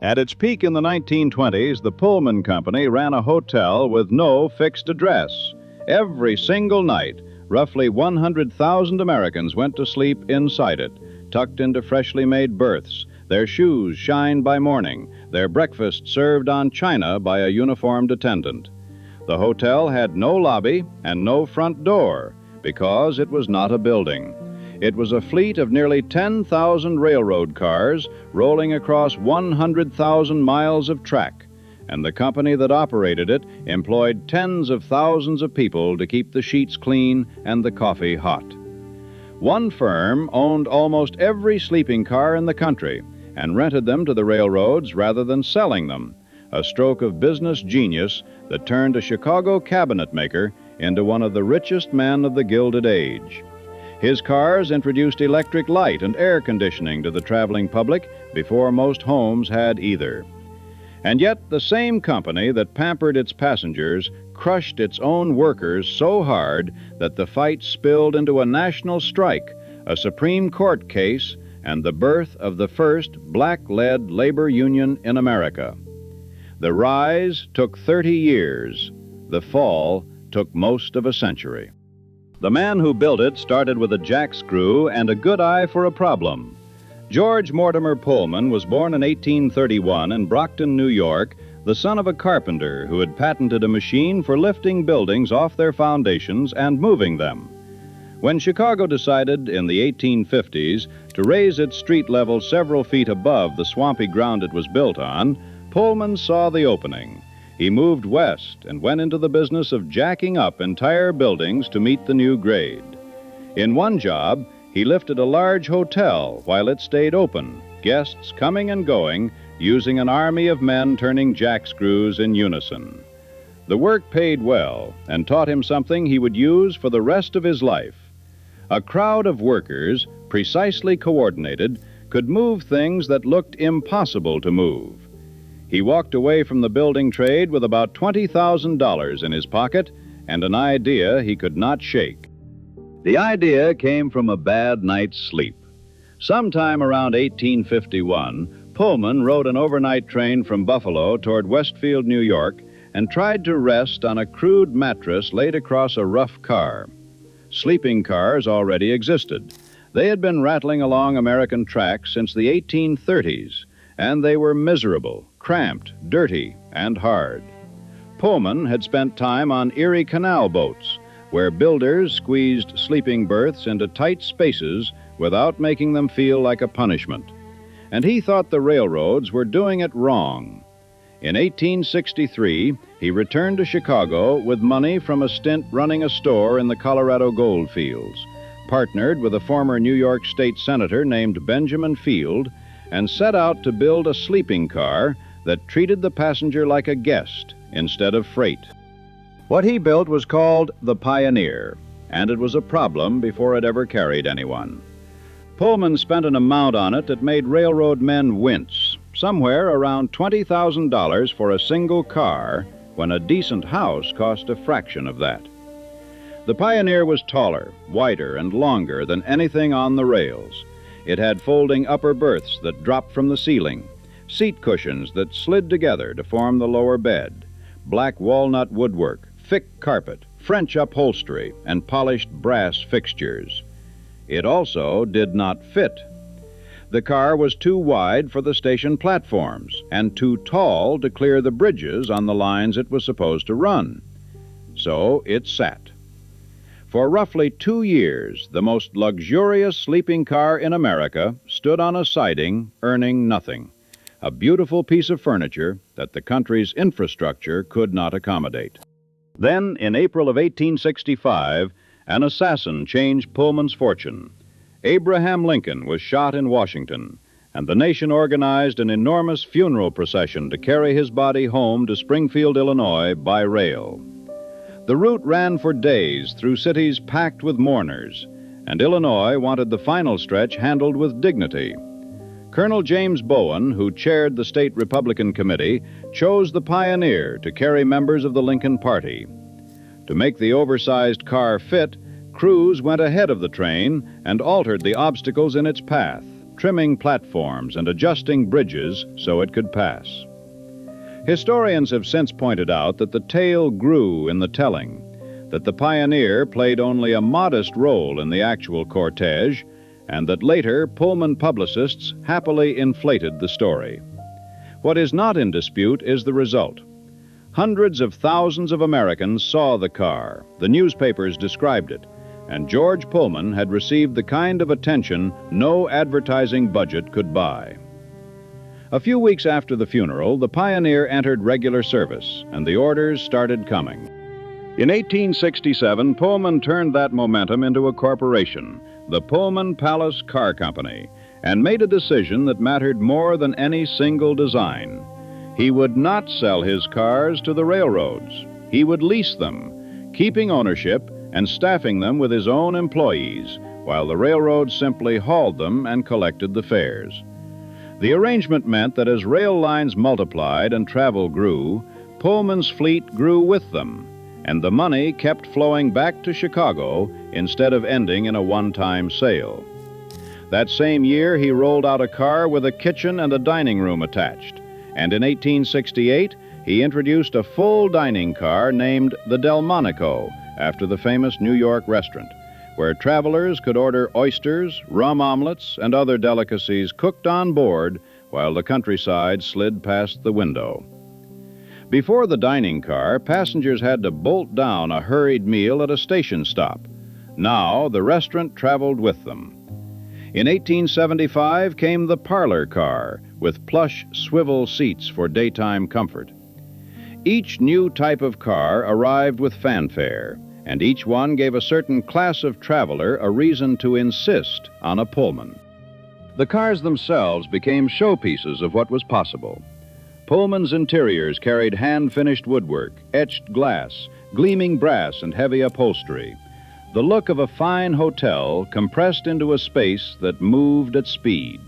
At its peak in the 1920s, the Pullman Company ran a hotel with no fixed address. Every single night, roughly 100,000 Americans went to sleep inside it, tucked into freshly made berths, their shoes shined by morning, their breakfast served on china by a uniformed attendant. The hotel had no lobby and no front door because it was not a building. It was a fleet of nearly 10,000 railroad cars rolling across 100,000 miles of track, and the company that operated it employed tens of thousands of people to keep the sheets clean and the coffee hot. One firm owned almost every sleeping car in the country and rented them to the railroads rather than selling them, a stroke of business genius that turned a Chicago cabinet maker into one of the richest men of the Gilded Age. His cars introduced electric light and air conditioning to the traveling public before most homes had either. And yet the same company that pampered its passengers crushed its own workers so hard that the fight spilled into a national strike, a Supreme Court case, and the birth of the first black-led labor union in America. The rise took 30 years. The fall took most of a century. The man who built it started with a jack screw and a good eye for a problem. George Mortimer Pullman was born in 1831 in Brockton, New York, the son of a carpenter who had patented a machine for lifting buildings off their foundations and moving them. When Chicago decided in the 1850s to raise its street level several feet above the swampy ground it was built on, Pullman saw the opening. He moved west and went into the business of jacking up entire buildings to meet the new grade. In one job, he lifted a large hotel while it stayed open, guests coming and going, using an army of men turning jack screws in unison. The work paid well and taught him something he would use for the rest of his life. A crowd of workers, precisely coordinated, could move things that looked impossible to move. He walked away from the building trade with about $20,000 in his pocket and an idea he could not shake. The idea came from a bad night's sleep. Sometime around 1851, Pullman rode an overnight train from Buffalo toward Westfield, New York, and tried to rest on a crude mattress laid across a rough car. Sleeping cars already existed. They had been rattling along American tracks since the 1830s, and they were miserable, cramped, dirty, and hard. Pullman had spent time on Erie Canal boats, where builders squeezed sleeping berths into tight spaces without making them feel like a punishment. And he thought the railroads were doing it wrong. In 1863, he returned to Chicago with money from a stint running a store in the Colorado gold fields, partnered with a former New York State Senator named Benjamin Field, and set out to build a sleeping car that treated the passenger like a guest instead of freight. What he built was called the Pioneer, and it was a problem before it ever carried anyone. Pullman spent an amount on it that made railroad men wince, somewhere around $20,000 for a single car, when a decent house cost a fraction of that. The Pioneer was taller, wider, and longer than anything on the rails. It had folding upper berths that dropped from the ceiling, seat cushions that slid together to form the lower bed, black walnut woodwork, thick carpet, French upholstery, and polished brass fixtures. It also did not fit. The car was too wide for the station platforms and too tall to clear the bridges on the lines it was supposed to run. So it sat. For roughly 2 years, the most luxurious sleeping car in America stood on a siding, earning nothing, a beautiful piece of furniture that the country's infrastructure could not accommodate. Then, in April of 1865, an assassin changed Pullman's fortune. Abraham Lincoln was shot in Washington, and the nation organized an enormous funeral procession to carry his body home to Springfield, Illinois, by rail. The route ran for days through cities packed with mourners, and Illinois wanted the final stretch handled with dignity. Colonel James Bowen, who chaired the state Republican committee, chose the Pioneer to carry members of the Lincoln Party. To make the oversized car fit, crews went ahead of the train and altered the obstacles in its path. trimming platforms and adjusting bridges so it could pass. Historians have since pointed out that the tale grew in the telling, that the Pioneer played only a modest role in the actual cortege, and that later Pullman publicists happily inflated the story. What is not in dispute is the result. Hundreds of thousands of Americans saw the car, the newspapers described it, and George Pullman had received the kind of attention no advertising budget could buy. A few weeks after the funeral, the Pioneer entered regular service, and the orders started coming. In 1867, Pullman turned that momentum into a corporation, the Pullman Palace Car Company, and made a decision that mattered more than any single design. He would not sell his cars to the railroads. He would lease them, keeping ownership and staffing them with his own employees, while the railroads simply hauled them and collected the fares. The arrangement meant that as rail lines multiplied and travel grew, Pullman's fleet grew with them, and the money kept flowing back to Chicago instead of ending in a one-time sale. That same year, he rolled out a car with a kitchen and a dining room attached, and in 1868, he introduced a full dining car named the Delmonico, after the famous New York restaurant, where travelers could order oysters, rum omelets, and other delicacies cooked on board while the countryside slid past the window. Before the dining car, passengers had to bolt down a hurried meal at a station stop. Now, the restaurant traveled with them. In 1875 came the parlor car, with plush swivel seats for daytime comfort. Each new type of car arrived with fanfare, and each one gave a certain class of traveler a reason to insist on a Pullman. The cars themselves became showpieces of what was possible. Pullman's interiors carried hand-finished woodwork, etched glass, gleaming brass, and heavy upholstery. The look of a fine hotel compressed into a space that moved at speed.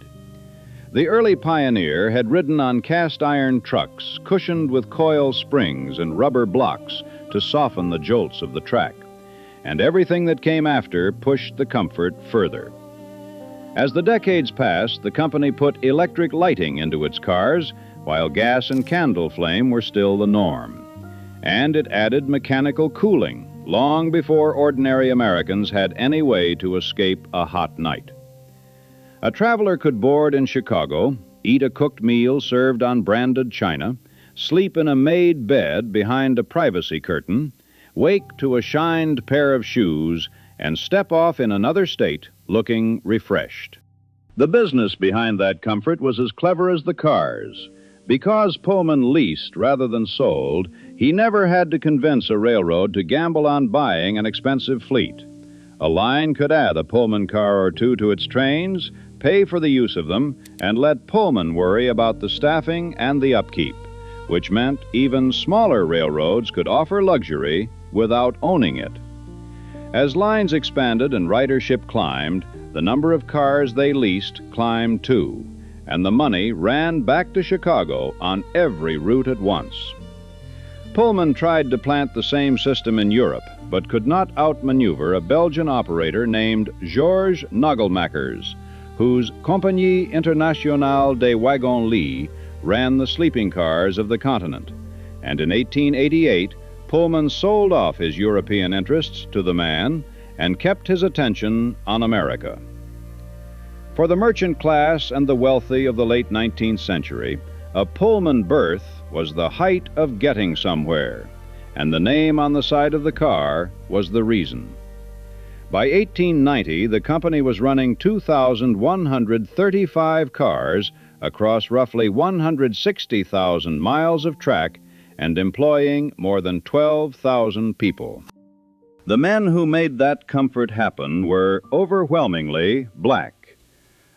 The early Pioneer had ridden on cast-iron trucks, cushioned with coil springs and rubber blocks to soften the jolts of the track, and everything that came after pushed the comfort further. As the decades passed, the company put electric lighting into its cars, while gas and candle flame were still the norm. And it added mechanical cooling, long before ordinary Americans had any way to escape a hot night. A traveler could board in Chicago, eat a cooked meal served on branded china, sleep in a made bed behind a privacy curtain, wake to a shined pair of shoes, and step off in another state looking refreshed. The business behind that comfort was as clever as the cars. Because Pullman leased rather than sold, he never had to convince a railroad to gamble on buying an expensive fleet. A line could add a Pullman car or two to its trains, pay for the use of them, and let Pullman worry about the staffing and the upkeep, which meant even smaller railroads could offer luxury without owning it. As lines expanded and ridership climbed, the number of cars they leased climbed too, and the money ran back to Chicago on every route at once. Pullman tried to plant the same system in Europe, but could not outmaneuver a Belgian operator named George Nagelmakers, whose Compagnie Internationale des Wagons-Lits ran the sleeping cars of the continent. And in 1888, Pullman sold off his European interests to the man and kept his attention on America. For the merchant class and the wealthy of the late 19th century, a Pullman berth was the height of getting somewhere, and the name on the side of the car was the reason. By 1890, the company was running 2,135 cars across roughly 160,000 miles of track and employing more than 12,000 people. The men who made that comfort happen were overwhelmingly black.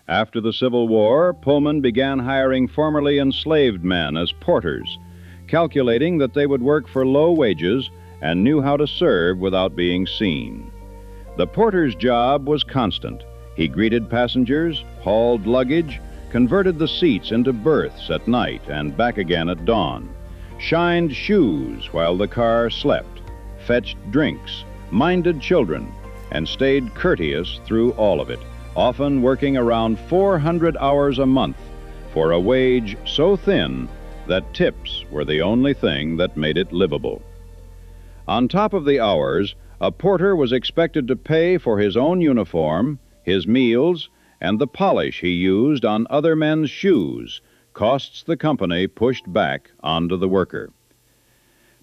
After the Civil War, Pullman began hiring formerly enslaved men as porters, calculating that they would work for low wages and knew how to serve without being seen. The porter's job was constant. He greeted passengers, hauled luggage, converted the seats into berths at night and back again at dawn, shined shoes while the car slept, fetched drinks, minded children, and stayed courteous through all of it, often working around 400 hours a month for a wage so thin that tips were the only thing that made it livable. On top of the hours, a porter was expected to pay for his own uniform, his meals, and the polish he used on other men's shoes, costs the company pushed back onto the worker.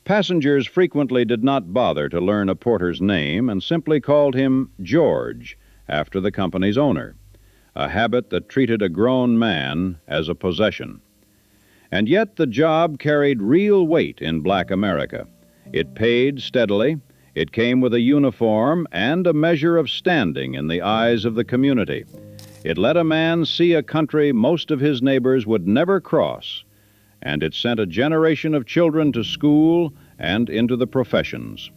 Passengers frequently did not bother to learn a porter's name and simply called him George, after the company's owner, a habit that treated a grown man as a possession. And yet the job carried real weight in black America. It paid steadily, it came with a uniform and a measure of standing in the eyes of the community. It let a man see a country most of his neighbors would never cross, and it sent a generation of children to school and into the professions.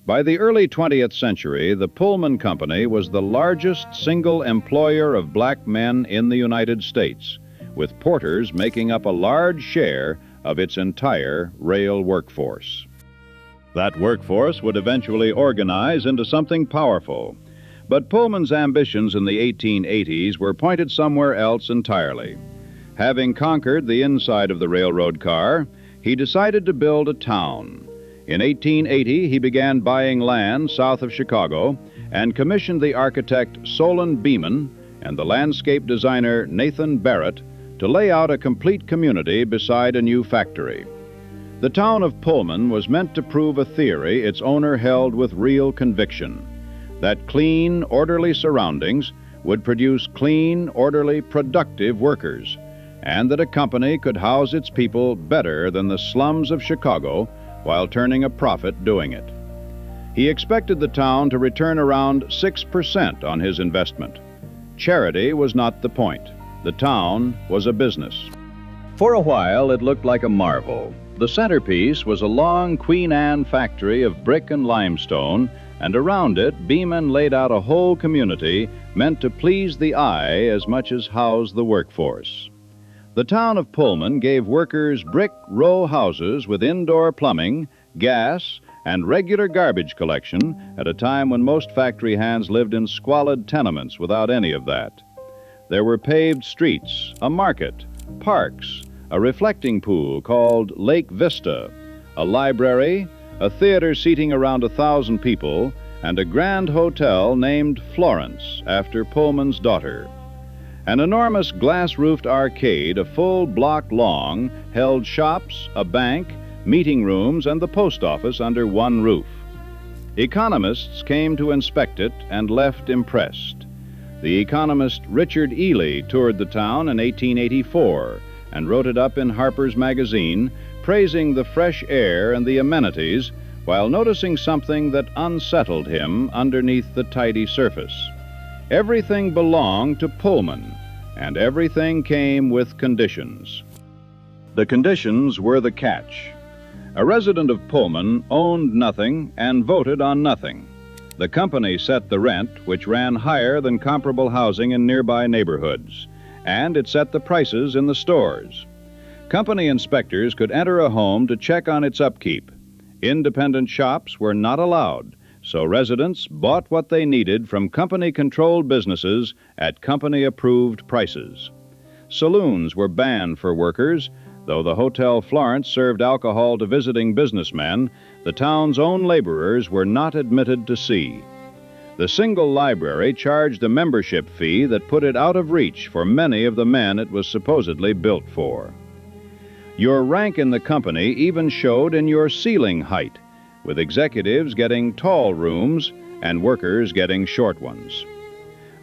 By the early 20th century, the Pullman Company was the largest single employer of black men in the United States, with porters making up a large share of its entire rail workforce. That workforce would eventually organize into something powerful, but Pullman's ambitions in the 1880s were pointed somewhere else entirely. Having conquered the inside of the railroad car, he decided to build a town. In 1880, he began buying land south of Chicago and commissioned the architect Solon Beeman and the landscape designer Nathan Barrett to lay out a complete community beside a new factory. The town of Pullman was meant to prove a theory its owner held with real conviction, that clean, orderly surroundings would produce clean, orderly, productive workers, and that a company could house its people better than the slums of Chicago while turning a profit doing it. He expected the town to return around 6% on his investment. Charity was not the point. The town was a business. For a while, it looked like a marvel. The centerpiece was a long Queen Anne factory of brick and limestone, and around it, Beeman laid out a whole community meant to please the eye as much as house the workforce. The town of Pullman gave workers brick row houses with indoor plumbing, gas, and regular garbage collection at a time when most factory hands lived in squalid tenements without any of that. There were paved streets, a market, parks, a reflecting pool called Lake Vista, a library, a theater seating around 1,000 people, and a grand hotel named Florence after Pullman's daughter. An enormous glass-roofed arcade a full block long held shops, a bank, meeting rooms, and the post office under one roof. Economists came to inspect it and left impressed. The economist Richard Ely toured the town in 1884 and wrote it up in Harper's Magazine, praising the fresh air and the amenities while noticing something that unsettled him underneath the tidy surface. Everything belonged to Pullman, and everything came with conditions. The conditions were the catch. A resident of Pullman owned nothing and voted on nothing. The company set the rent, which ran higher than comparable housing in nearby neighborhoods, and it set the prices in the stores. Company inspectors could enter a home to check on its upkeep. Independent shops were not allowed, so residents bought what they needed from company-controlled businesses at company-approved prices. Saloons were banned for workers. Though the Hotel Florence served alcohol to visiting businessmen, the town's own laborers were not admitted to see. The single library charged a membership fee that put it out of reach for many of the men it was supposedly built for. Your rank in the company even showed in your ceiling height, with executives getting tall rooms and workers getting short ones.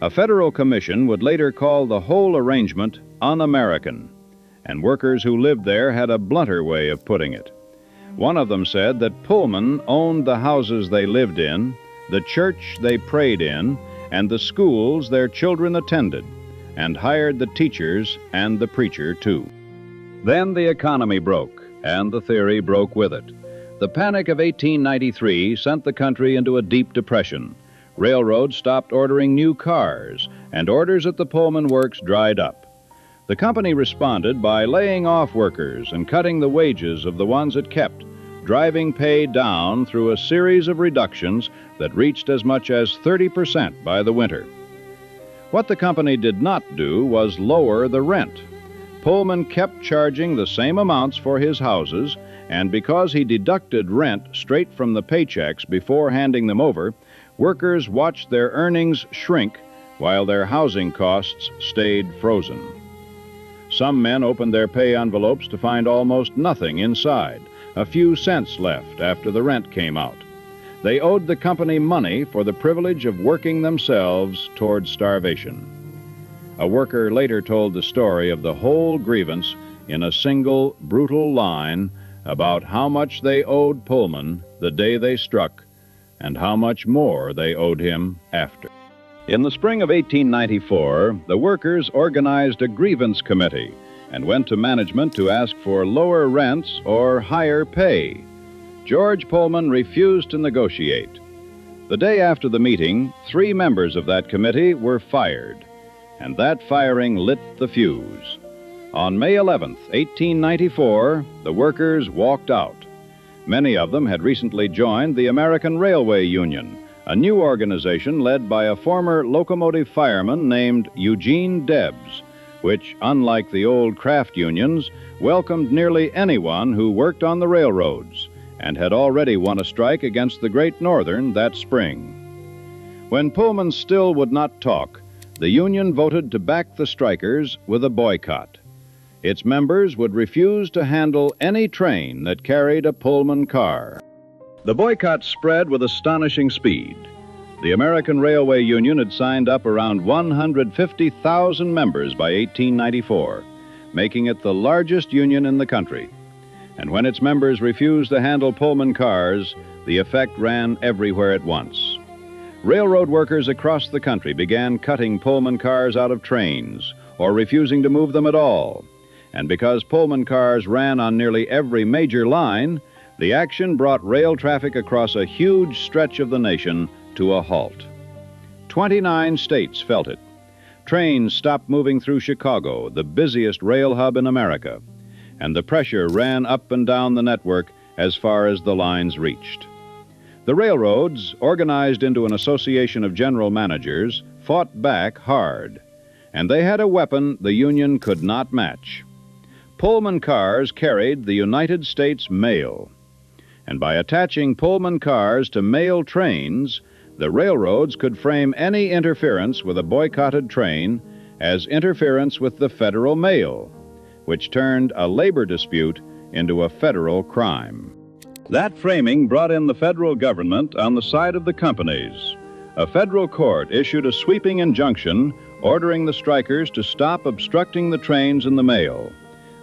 A federal commission would later call the whole arrangement un-American, and workers who lived there had a blunter way of putting it. One of them said that Pullman owned the houses they lived in, the church they prayed in, and the schools their children attended, and hired the teachers and the preacher, too. Then the economy broke, and the theory broke with it. The panic of 1893 sent the country into a deep depression. Railroads stopped ordering new cars, and orders at the Pullman Works dried up. The company responded by laying off workers and cutting the wages of the ones it kept, driving pay down through a series of reductions that reached as much as 30% by the winter. What the company did not do was lower the rent. Pullman kept charging the same amounts for his houses, and because he deducted rent straight from the paychecks before handing them over, workers watched their earnings shrink while their housing costs stayed frozen. Some men opened their pay envelopes to find almost nothing inside, a few cents left after the rent came out. They owed the company money for the privilege of working themselves toward starvation. A worker later told the story of the whole grievance in a single brutal line about how much they owed Pullman the day they struck and how much more they owed him after. In the spring of 1894, the workers organized a grievance committee and went to management to ask for lower rents or higher pay. George Pullman refused to negotiate. The day after the meeting, 3 members of that committee were fired, and that firing lit the fuse. On May 11th, 1894, the workers walked out. Many of them had recently joined the American Railway Union, a new organization led by a former locomotive fireman named Eugene Debs, which, unlike the old craft unions, welcomed nearly anyone who worked on the railroads and had already won a strike against the Great Northern that spring. When Pullman still would not talk, the union voted to back the strikers with a boycott. Its members would refuse to handle any train that carried a Pullman car. The boycott spread with astonishing speed. The American Railway Union had signed up around 150,000 members by 1894, making it the largest union in the country. And when its members refused to handle Pullman cars, the effect ran everywhere at once. Railroad workers across the country began cutting Pullman cars out of trains or refusing to move them at all. And because Pullman cars ran on nearly every major line, the action brought rail traffic across a huge stretch of the nation to a halt. 29 states felt it. Trains stopped moving through Chicago, the busiest rail hub in America, and the pressure ran up and down the network as far as the lines reached. The railroads, organized into an association of general managers, fought back hard, and they had a weapon the union could not match. Pullman cars carried the United States mail, and by attaching Pullman cars to mail trains, the railroads could frame any interference with a boycotted train as interference with the federal mail, which turned a labor dispute into a federal crime. That framing brought in the federal government on the side of the companies. A federal court issued a sweeping injunction ordering the strikers to stop obstructing the trains and the mail.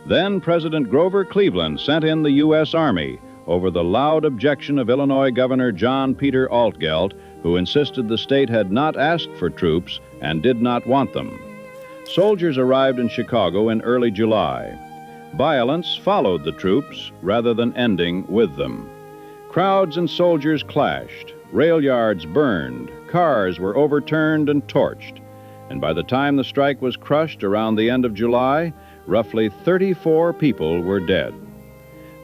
Then President Grover Cleveland sent in the U.S. Army over the loud objection of Illinois Governor John Peter Altgeld, who insisted the state had not asked for troops and did not want them. Soldiers arrived in Chicago in early July. Violence followed the troops rather than ending with them. Crowds and soldiers clashed, rail yards burned, cars were overturned and torched, and by the time the strike was crushed around the end of July, roughly 34 people were dead.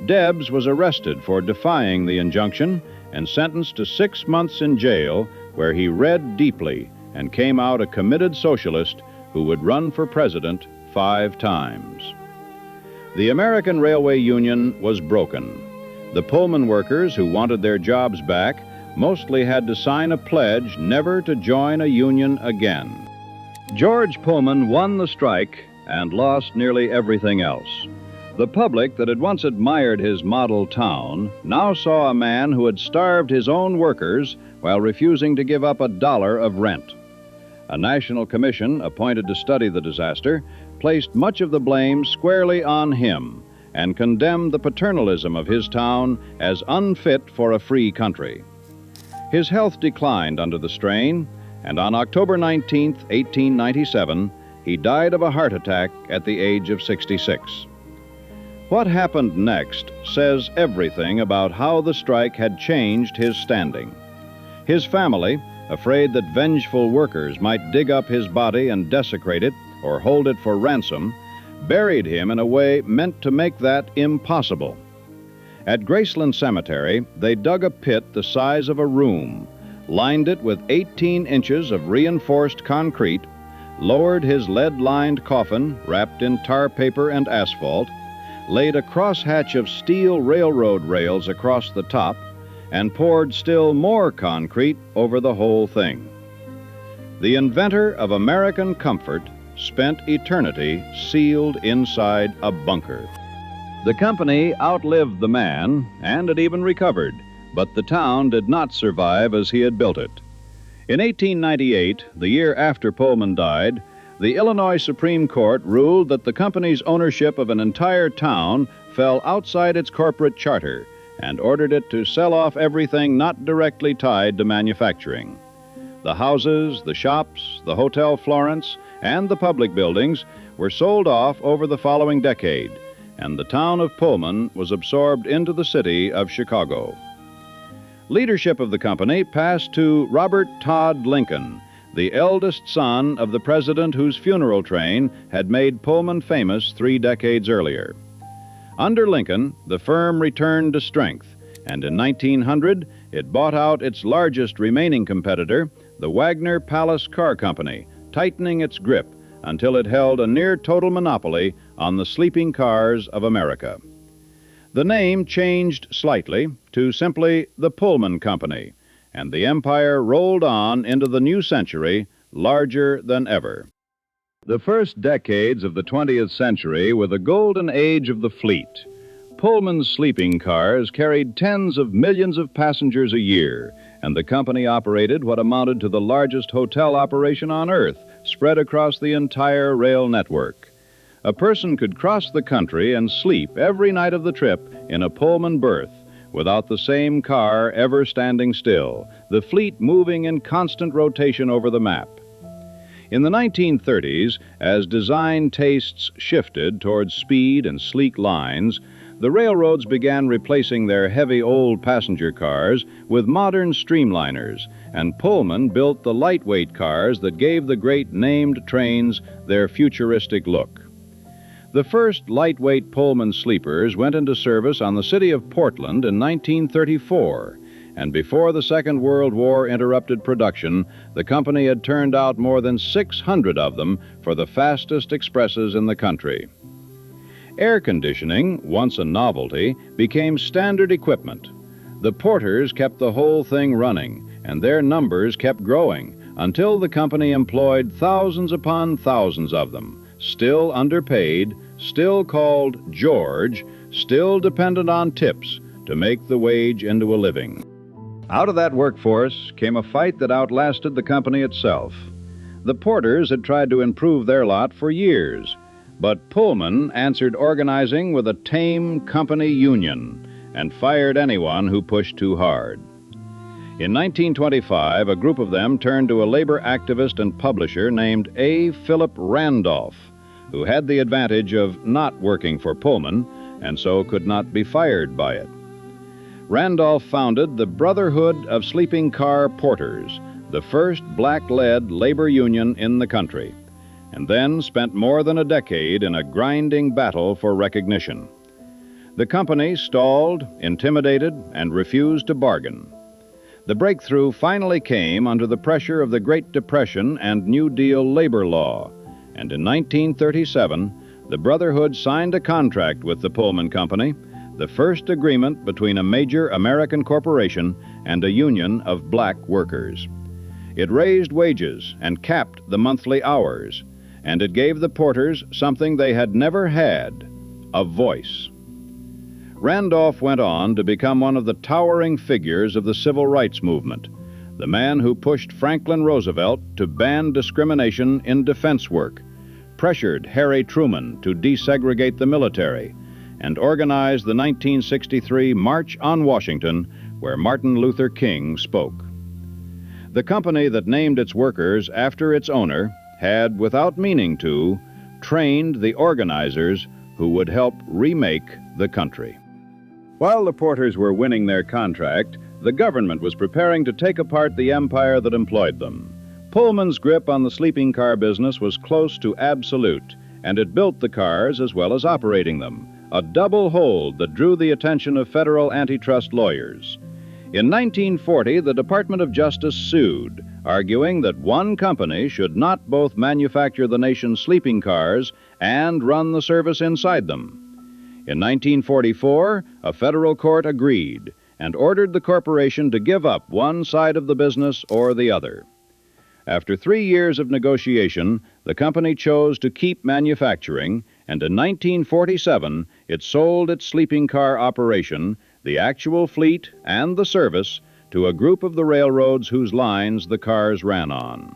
Debs was arrested for defying the injunction and sentenced to 6 months in jail, where he read deeply and came out a committed socialist who would run for president 5 times. The American Railway Union was broken. The Pullman workers who wanted their jobs back mostly had to sign a pledge never to join a union again. George Pullman won the strike and lost nearly everything else. The public that had once admired his model town now saw a man who had starved his own workers while refusing to give up $1 of rent. A national commission appointed to study the disaster placed much of the blame squarely on him and condemned the paternalism of his town as unfit for a free country. His health declined under the strain, and on October 19, 1897, he died of a heart attack at the age of 66. What happened next says everything about how the strike had changed his standing. His family, afraid that vengeful workers might dig up his body and desecrate it or hold it for ransom, buried him in a way meant to make that impossible. At Graceland Cemetery, they dug a pit the size of a room, lined it with 18 inches of reinforced concrete, lowered his lead-lined coffin wrapped in tar paper and asphalt, laid a crosshatch of steel railroad rails across the top, and poured still more concrete over the whole thing. The inventor of American comfort spent eternity sealed inside a bunker. The company outlived the man, and it even recovered, but the town did not survive as he had built it. In 1898, the year after Pullman died, the Illinois Supreme Court ruled that the company's ownership of an entire town fell outside its corporate charter and ordered it to sell off everything not directly tied to manufacturing. The houses, the shops, the Hotel Florence, and the public buildings were sold off over the following decade, and the town of Pullman was absorbed into the city of Chicago. Leadership of the company passed to Robert Todd Lincoln, the eldest son of the president whose funeral train had made Pullman famous 3 decades earlier. Under Lincoln, the firm returned to strength, and in 1900, it bought out its largest remaining competitor, the Pullman Palace Car Company, tightening its grip until it held a near-total monopoly on the sleeping cars of America. The name changed slightly to simply the Pullman Company, and the empire rolled on into the new century larger than ever. The first decades of the 20th century were the golden age of the fleet. Pullman's sleeping cars carried tens of millions of passengers a year, and the company operated what amounted to the largest hotel operation on Earth, spread across the entire rail network. A person could cross the country and sleep every night of the trip in a Pullman berth, without the same car ever standing still, the fleet moving in constant rotation over the map. In the 1930s, as design tastes shifted towards speed and sleek lines, the railroads began replacing their heavy old passenger cars with modern streamliners, and Pullman built the lightweight cars that gave the great named trains their futuristic look. The first lightweight Pullman sleepers went into service on the city of Portland in 1934, and before the Second World War interrupted production, the company had turned out more than 600 of them for the fastest expresses in the country. Air conditioning, once a novelty, became standard equipment. The porters kept the whole thing running, and their numbers kept growing until the company employed thousands upon thousands of them, still underpaid, still called George, still dependent on tips to make the wage into a living. Out of that workforce came a fight that outlasted the company itself. The porters had tried to improve their lot for years, but Pullman answered organizing with a tame company union and fired anyone who pushed too hard. In 1925, a group of them turned to a labor activist and publisher named A. Philip Randolph, who had the advantage of not working for Pullman and so could not be fired by it. Randolph founded the Brotherhood of Sleeping Car Porters, the first black-led labor union in the country, and then spent more than a decade in a grinding battle for recognition. The company stalled, intimidated, and refused to bargain. The breakthrough finally came under the pressure of the Great Depression and New Deal labor law, and in 1937, the Brotherhood signed a contract with the Pullman Company, the first agreement between a major American corporation and a union of black workers. It raised wages and capped the monthly hours, and it gave the porters something they had never had, a voice. Randolph went on to become one of the towering figures of the civil rights movement, the man who pushed Franklin Roosevelt to ban discrimination in defense work, pressured Harry Truman to desegregate the military, and organized the 1963 March on Washington, where Martin Luther King spoke. The company that named its workers after its owner had, without meaning to, trained the organizers who would help remake the country. While the porters were winning their contract, the government was preparing to take apart the empire that employed them. Pullman's grip on the sleeping car business was close to absolute, and it built the cars as well as operating them, a double hold that drew the attention of federal antitrust lawyers. In 1940, the Department of Justice sued, arguing that one company should not both manufacture the nation's sleeping cars and run the service inside them. In 1944, a federal court agreed and ordered the corporation to give up one side of the business or the other. After 3 years of negotiation, the company chose to keep manufacturing, and in 1947 it sold its sleeping car operation, the actual fleet, and the service to a group of the railroads whose lines the cars ran on.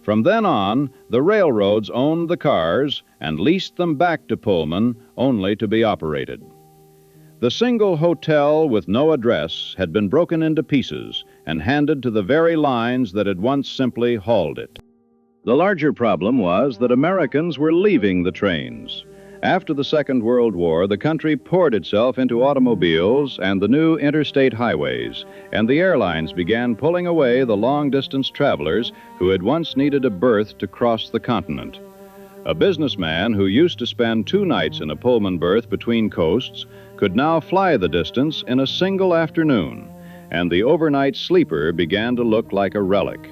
From then on, the railroads owned the cars and leased them back to Pullman only to be operated. The single hotel with no address had been broken into pieces and handed to the very lines that had once simply hauled it. The larger problem was that Americans were leaving the trains. After the Second World War, the country poured itself into automobiles and the new interstate highways, and the airlines began pulling away the long-distance travelers who had once needed a berth to cross the continent. A businessman who used to spend 2 nights in a Pullman berth between coasts could now fly the distance in a single afternoon, and the overnight sleeper began to look like a relic.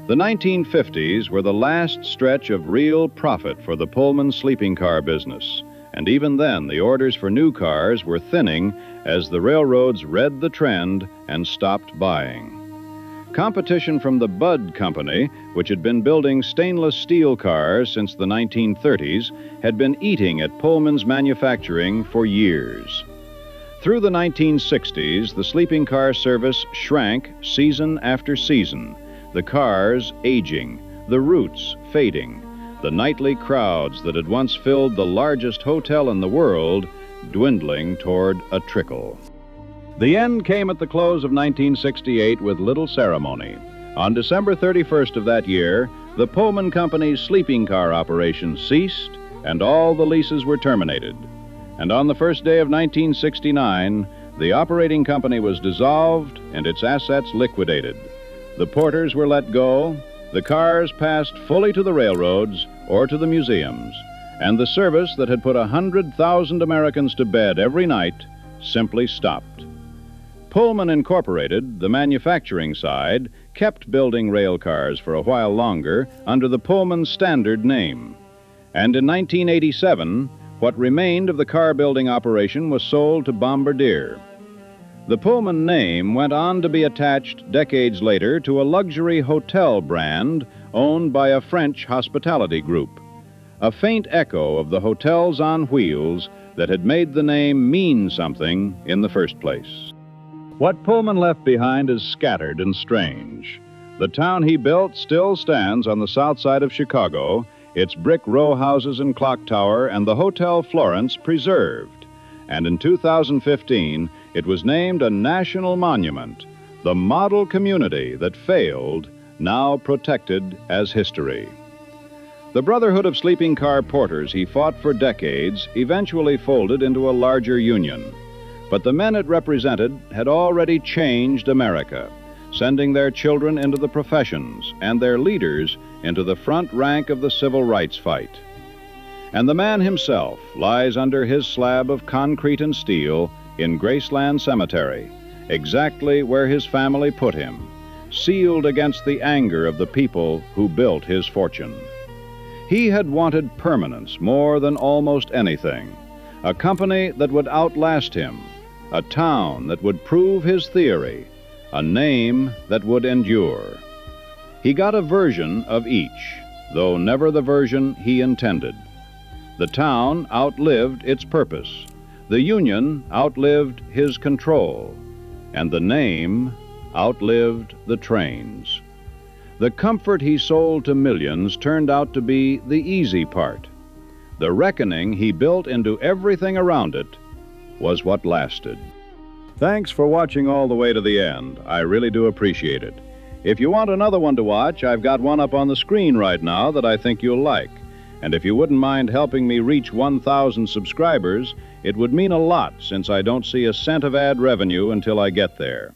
The 1950s were the last stretch of real profit for the Pullman sleeping car business, and even then the orders for new cars were thinning as the railroads read the trend and stopped buying. Competition from the Budd Company, which had been building stainless steel cars since the 1930s, had been eating at Pullman's manufacturing for years. Through the 1960s, the sleeping car service shrank season after season, the cars aging, the routes fading, the nightly crowds that had once filled the largest hotel in the world dwindling toward a trickle. The end came at the close of 1968 with little ceremony. On December 31st of that year, the Pullman Company's sleeping car operation ceased and all the leases were terminated. And on the first day of 1969, the operating company was dissolved and its assets liquidated. The porters were let go, the cars passed fully to the railroads or to the museums, and the service that had put 100,000 Americans to bed every night simply stopped. Pullman Incorporated, the manufacturing side, kept building rail cars for a while longer under the Pullman Standard name. And in 1987, what remained of the car building operation was sold to Bombardier. The Pullman name went on to be attached decades later to a luxury hotel brand owned by a French hospitality group, a faint echo of the hotels on wheels that had made the name mean something in the first place. What Pullman left behind is scattered and strange. The town he built still stands on the south side of Chicago, its brick row houses and clock tower and the Hotel Florence preserved. And in 2015, it was named a national monument, the model community that failed, now protected as history. The Brotherhood of Sleeping Car Porters he fought for decades eventually folded into a larger union. But the men it represented had already changed America, sending their children into the professions and their leaders into the front rank of the civil rights fight. And the man himself lies under his slab of concrete and steel in Graceland Cemetery, exactly where his family put him, sealed against the anger of the people who built his fortune. He had wanted permanence more than almost anything, a company that would outlast him, a town that would prove his theory, a name that would endure. He got a version of each, though never the version he intended. The town outlived its purpose, the union outlived his control, and the name outlived the trains. The comfort he sold to millions turned out to be the easy part. The reckoning he built into everything around it was what lasted. Thanks for watching all the way to the end. I really do appreciate it. If you want another one to watch, I've got one up on the screen right now that I think you'll like. And if you wouldn't mind helping me reach 1,000 subscribers, it would mean a lot since I don't see a cent of ad revenue until I get there.